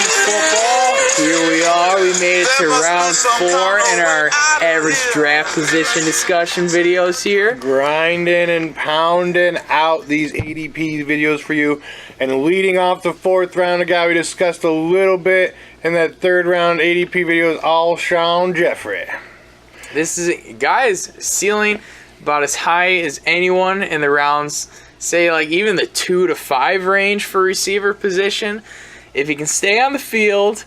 football. Here we are. We made it to round 4 in our average draft position discussion videos here. Grinding and pounding out these ADP videos for you. And leading off the 4th round, a guy we discussed a little bit in that 3rd round ADP video is Alshon Jeffrey. This is a guy's ceiling about as high as anyone in the rounds, say like even the 2 to 5 range for receiver position. If he can stay on the field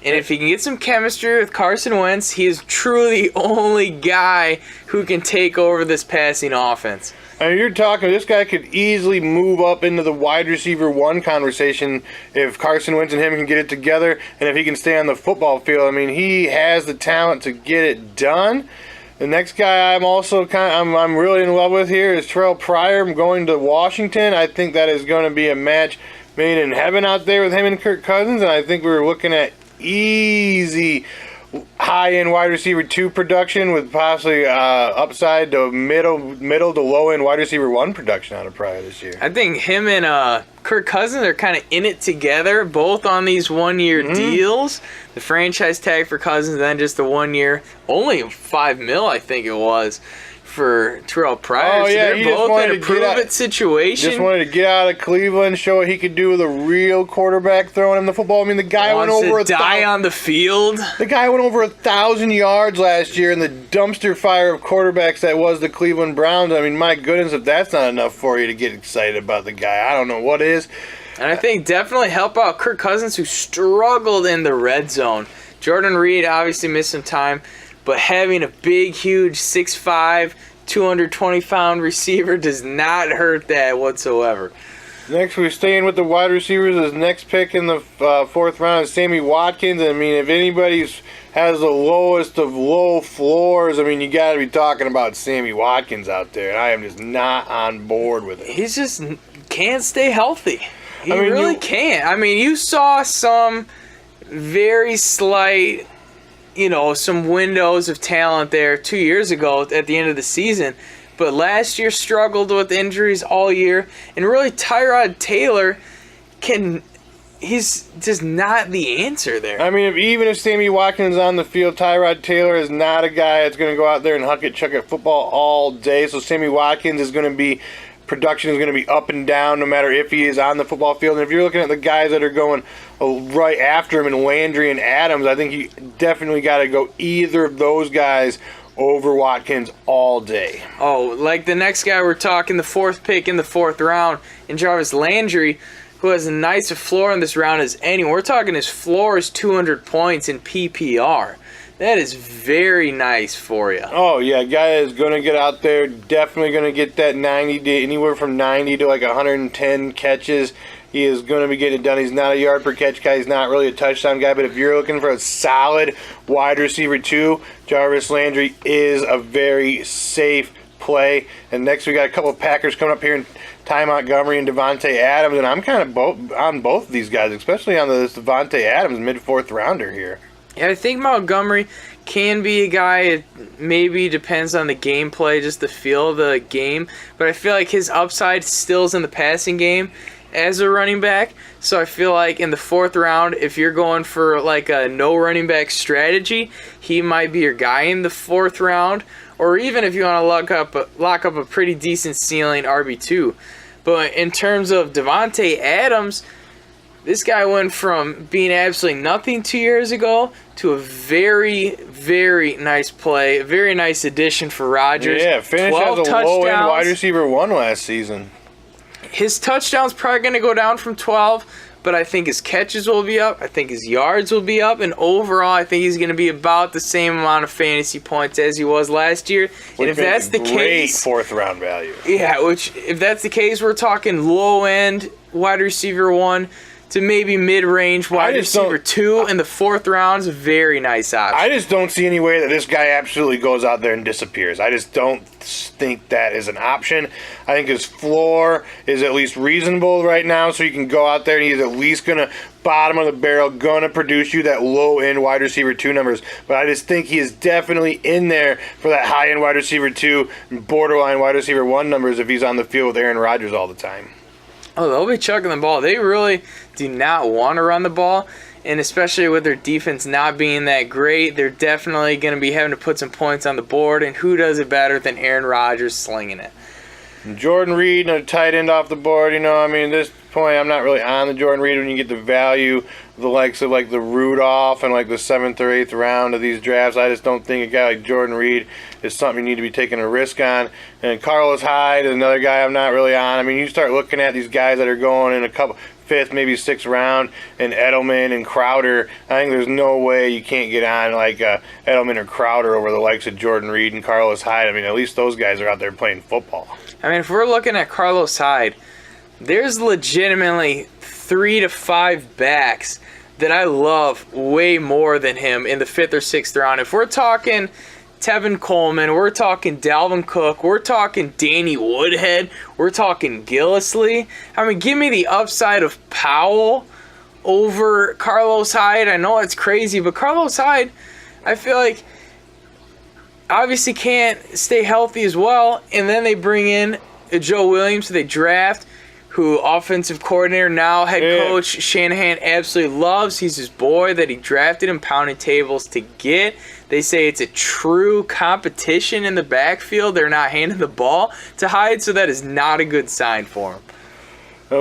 and if he can get some chemistry with Carson Wentz, he is truly the only guy who can take over this passing offense. I mean, you're talking, this guy could easily move up into the wide receiver 1 conversation if Carson Wentz and him can get it together and if he can stay on the football field. I mean, he has the talent to get it done. The next guy I'm really in love with here is Terrell Pryor. I'm going to Washington. I think that is going to be a match made in heaven out there with him and Kirk Cousins, and I think we're looking at easy high-end wide receiver 2 production with possibly upside to middle to low-end wide receiver 1 production out of Pryor this year. I think him and Kirk Cousins are kind of in it together, both on these 1-year deals. The franchise tag for Cousins, then just the 1 year, only $5 million, I think it was, for Terrell Pryor. Oh, yeah, so they're both in a prove-it situation. Just wanted to get out of Cleveland, show what he could do with a real quarterback throwing him the football. I mean, the guy went over on the field. The guy went over 1,000 yards last year in the dumpster fire of quarterbacks that was the Cleveland Browns. I mean, my goodness, if that's not enough for you to get excited about the guy, I don't know what is. And I think definitely help out Kirk Cousins, who struggled in the red zone. Jordan Reed obviously missed some time, but having a big, huge 6'5", 220-pound receiver does not hurt that whatsoever. Next, we're staying with the wide receivers. His next pick in the 4th round is Sammy Watkins. I mean, if anybody's has the lowest of low floors, I mean, you got to be talking about Sammy Watkins out there. And I am just not on board with it. He just can't stay healthy. He really can't. I mean, you saw some very slight, some windows of talent there 2 years ago at the end of the season. But last year struggled with injuries all year. And really, Tyrod Taylor he's just not the answer there. I mean, even if Sammy Watkins is on the field, Tyrod Taylor is not a guy that's going to go out there and huck it, chuck it football all day. So Sammy Watkins is going to be, production is going to be up and down no matter if he is on the football field. And if you're looking at the guys that are going right after him in Landry and Adams, I think you definitely got to go either of those guys over Watkins all day. Oh, like the next guy we're talking, the 4th pick in the 4th round, and Jarvis Landry, who has a nicer floor in this round as anyone. We're talking his floor is 200 points in PPR. That is very nice for you. Oh, yeah. Guy is going to get out there, definitely going to get that anywhere from 90 to like 110 catches. He is going to be getting it done. He's not a yard per catch guy. He's not really a touchdown guy. But if you're looking for a solid wide receiver 2, Jarvis Landry is a very safe play. And next we got a couple of Packers coming up here in Ty Montgomery and Devontae Adams. And I'm kind of on both of these guys, especially on the Devontae Adams mid-4th rounder here. Yeah, I think Montgomery can be a guy. It maybe depends on the gameplay, just the feel of the game. But I feel like his upside still is in the passing game as a running back. So I feel like in the 4th round, if you're going for like a no running back strategy, he might be your guy in the 4th round. Or even if you want to lock up a pretty decent ceiling RB2. But in terms of Devontae Adams, this guy went from being absolutely nothing 2 years ago to a very, very nice play, a very nice addition for Rodgers. Yeah, finished as a low-end wide receiver 1 last season. His touchdowns probably going to go down from 12, but I think his catches will be up. I think his yards will be up, and overall, I think he's going to be about the same amount of fantasy points as he was last year. And if that's the case, great 4th round value. Yeah, if that's the case, we're talking low-end wide receiver 1 to maybe mid-range wide receiver 2 in the 4th round is a very nice option. I just don't see any way that this guy absolutely goes out there and disappears. I just don't think that is an option. I think his floor is at least reasonable right now, so you can go out there and he's at least going to bottom of the barrel, going to produce you that low-end wide receiver 2 numbers. But I just think he is definitely in there for that high-end wide receiver 2, borderline wide receiver 1 numbers if he's on the field with Aaron Rodgers all the time. Oh, they'll be chucking the ball. They really do not want to run the ball. And especially with their defense not being that great, they're definitely going to be having to put some points on the board. And who does it better than Aaron Rodgers slinging it? Jordan Reed and a tight end off the board. At this point, I'm not really on the Jordan Reed when you get the value, the likes of like the Rudolph and like the 7th or 8th round of these drafts. I just don't think a guy like Jordan Reed is something you need to be taking a risk on. And Carlos Hyde is another guy I'm not really on. You start looking at these guys that are going in a couple 5th, maybe 6th round, and Edelman and Crowder. I think there's no way you can't get on like Edelman or Crowder over the likes of Jordan Reed and Carlos Hyde. At least those guys are out there playing football. If we're looking at Carlos Hyde, there's legitimately 3 to 5 backs that I love way more than him in the 5th or 6th round. If we're talking Tevin Coleman, we're talking Dalvin Cook, we're talking Danny Woodhead, we're talking Gillislee. Give me the upside of Powell over Carlos Hyde. I know it's crazy, but Carlos Hyde, I feel like, obviously can't stay healthy as well. And then they bring in Joe Williams, who they draft, who offensive coordinator, now head coach Shanahan absolutely loves. He's his boy that he drafted him, pounding tables to get. They say it's a true competition in the backfield. They're not handing the ball to Hyde, so that is not a good sign for him.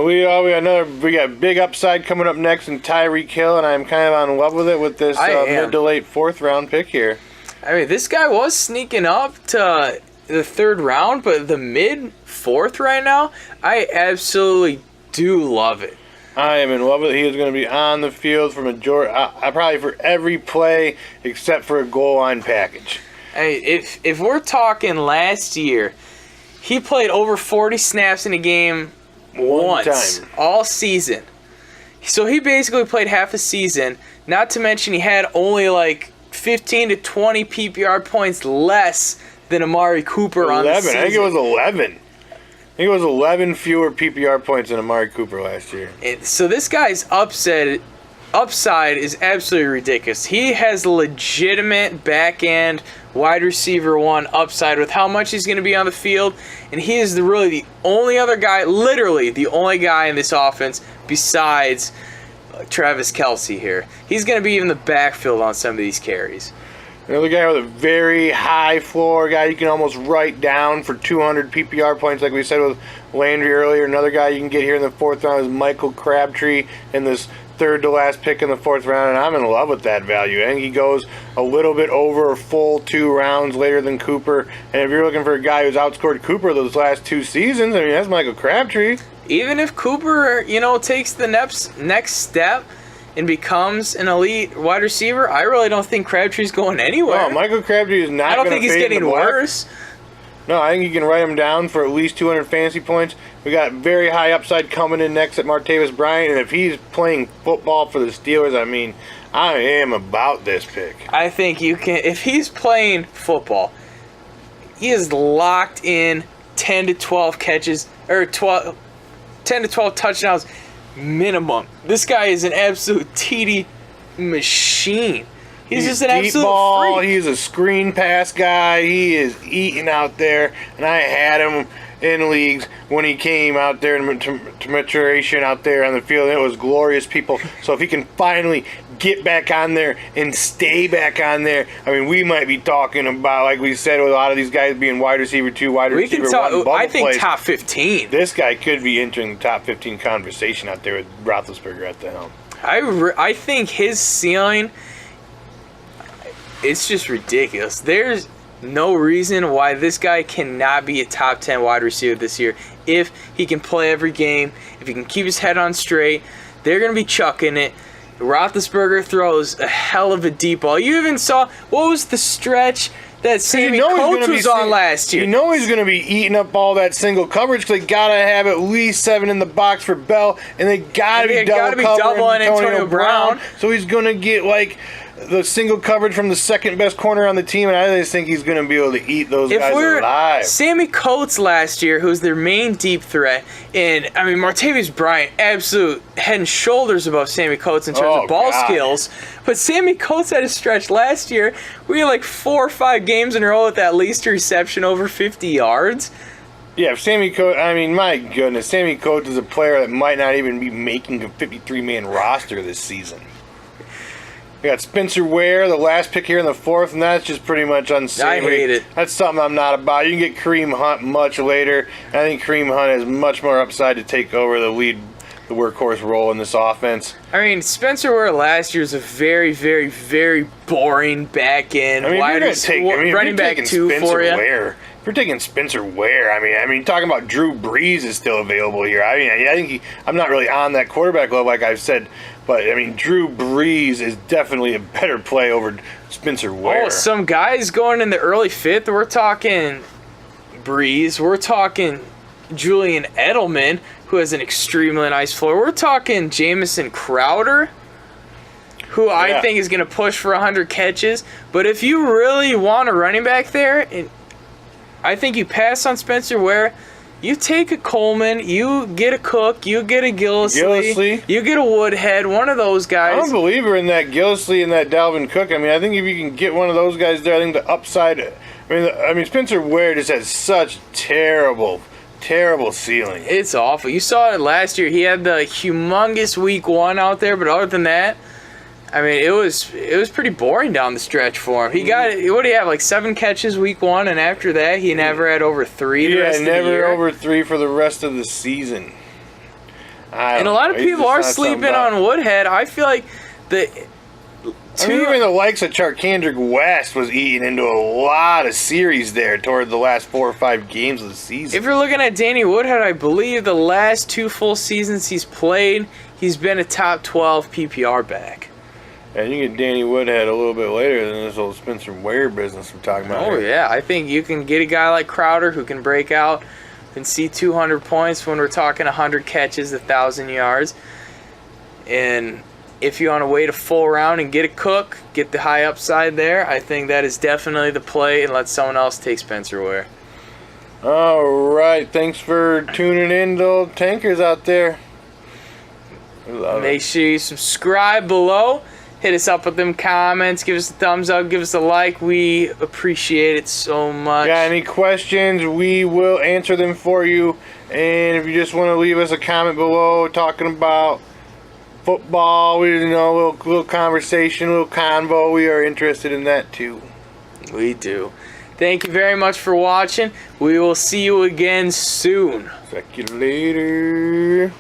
We got big upside coming up next in Tyreek Hill, and I'm kind of on love with it with this mid to late 4th round pick here. This guy was sneaking up to the 3rd round, but the mid 4th right now, I absolutely do love it. I am in love with it. He is going to be on the field for probably for every play except for a goal line package. If we're talking last year, he played over 40 snaps in a game once all season. So he basically played half a season. Not to mention he had only like 15 to 20 PPR points less than Amari Cooper on the season. I think it was 11. I think it was 11 fewer PPR points than Amari Cooper last year. So this guy's upside is absolutely ridiculous. He has legitimate back-end wide receiver 1 upside with how much he's going to be on the field. And he is really the only other guy, literally the only guy in this offense besides Travis Kelce here. He's going to be in the backfield on some of these carries. Another guy with a very high floor, guy you can almost write down for 200 PPR points, like we said with Landry earlier. Another guy you can get here in the 4th round is Michael Crabtree in this 3rd to last pick in the 4th round, and I'm in love with that value. I think he goes a little bit over a full 2 rounds later than Cooper. And if you're looking for a guy who's outscored Cooper those last 2 seasons, that's Michael Crabtree. Even if Cooper, takes the next step and becomes an elite wide receiver, I really don't think Crabtree's going anywhere. No, Michael Crabtree is not. I don't think he's getting worse. No, I think you can write him down for at least 200 fantasy points. We got very high upside coming in next at Martavis Bryant, and if he's playing football for the Steelers, I am about this pick. I think you can. If he's playing football, he is locked in 10 to 12 catches or 10 to 12 touchdowns minimum. This guy is an absolute TD machine. He's just an absolute ball. freak. He's a screen pass guy. He is eating out there, and I had him in leagues when he came out there to maturation out there on the field. It was glorious, people. So if he can finally get back on there and stay back on there, we might be talking about, like we said, with a lot of these guys being wide receiver 2, wide receiver 1. I think top 15. This guy could be entering the top 15 conversation out there with Roethlisberger at the helm. I think his ceiling, it's just ridiculous. There's no reason why this guy cannot be a top 10 wide receiver this year. If he can play every game, if he can keep his head on straight, they're going to be chucking it. Roethlisberger throws a hell of a deep ball. You even saw, what was the stretch that Sammy Coates was on last year? You know he's going to be eating up all that single coverage because they got to have at least 7 in the box for Bell, and they got to be doubling Antonio Brown. So he's going to get the single coverage from the second best corner on the team, and I just think he's going to be able to eat those guys alive. Sammy Coates last year, who's their main deep threat, and Martavis Bryant, absolute head and shoulders above Sammy Coates in terms of ball skills. But Sammy Coates had a stretch last year. We had 4 or 5 games in a row with at least a reception over 50 yards. Yeah, Sammy Coates, my goodness, Sammy Coates is a player that might not even be making a 53-man roster this season. We got Spencer Ware, the last pick here in the 4th, and that's just pretty much unsavory. I hate it. That's something I'm not about. You can get Kareem Hunt much later. I think Kareem Hunt has much more upside to take over the workhorse role in this offense. I mean, Spencer Ware last year is a very, very, very boring back end running back 2 for you. If you're taking Spencer Ware, I mean, talking about Drew Brees is still available here. I think I'm not really on that quarterback level, like I've said, but I mean, Drew Brees is definitely a better play over Spencer Ware. Oh, some guys going in the early 5th. We're talking Brees. We're talking Julian Edelman, who has an extremely nice floor. We're talking Jamison Crowder, who I think is going to push for 100 catches. But if you really want a running back there, and I think you pass on Spencer Ware, you take a Coleman, you get a Cook, you get a Gillislee, you get a Woodhead, one of those guys. I'm a believer in that Gillislee and that Dalvin Cook. I mean, I think if you can get one of those guys there, I think the upside. I mean, Spencer Ware just has such terrible ceiling. It's awful. You saw it last year. He had the humongous week 1 out there, but other than that, I mean, it was pretty boring down the stretch for him. He got, what do you have, like 7 catches week 1, and after that, he never had over 3 the rest of the year. never over 3 for the rest of the season. And a lot of people are sleeping on Woodhead. I feel like even the likes of Charkandrick West was eating into a lot of series there toward the last 4 or 5 games of the season. If you're looking at Danny Woodhead, I believe the last 2 full seasons he's played, he's been a top 12 PPR back. And you get Danny Woodhead a little bit later than this old Spencer Ware business we're talking about. Oh, yeah. I think you can get a guy like Crowder who can break out and see 200 points when we're talking 100 catches, 1,000 yards. And if you want to wait a full round and get a Cook, get the high upside there, I think that is definitely the play, and let someone else take Spencer Ware. All right. Thanks for tuning in, old tankers out there. Make sure you subscribe below. Hit us up with them comments. Give us a thumbs up. Give us a like. We appreciate it so much. Got any questions? We will answer them for you. And if you just want to leave us a comment below talking about football, a little conversation, a little convo, we are interested in that too. We do. Thank you very much for watching. We will see you again soon. See you later.